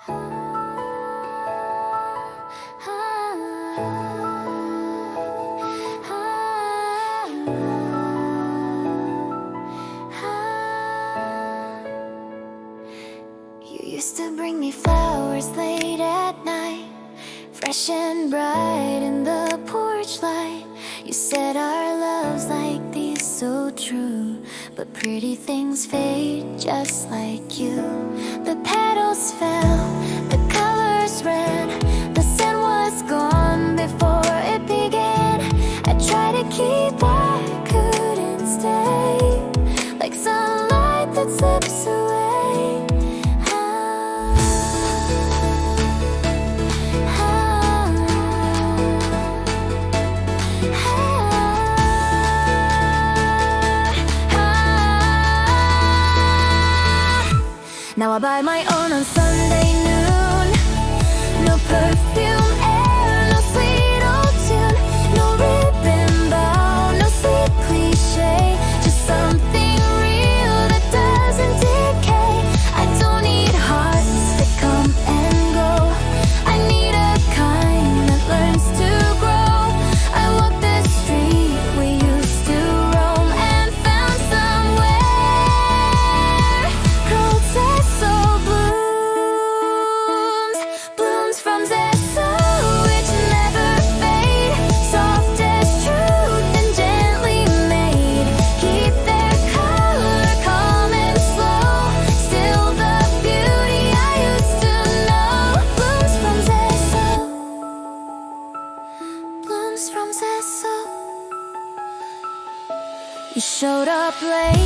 You used to bring me flowers late at night, fresh and bright in the porch light. You said our love's like these, so true. But pretty things fade just like you. The petals fell, the colors ran, the scent was gone before it began. I tried to keep, I couldn't stay, like sunlight that slips away. Now I buy my own on Sunday noon. No perfume air, no sweet old tune, no ribbon bow, no sweet cliche, just something real that doesn't decay. I don't need hearts that come and go, I need a kind that learns to grow. I walk the street we used to roam and found somewhere called ZESO blooms from ZESO, which never fade, soft as truth and gently made. Keep their color calm and slow, still the beauty I used to know. Blooms from ZESO, blooms from ZESO. You showed up late,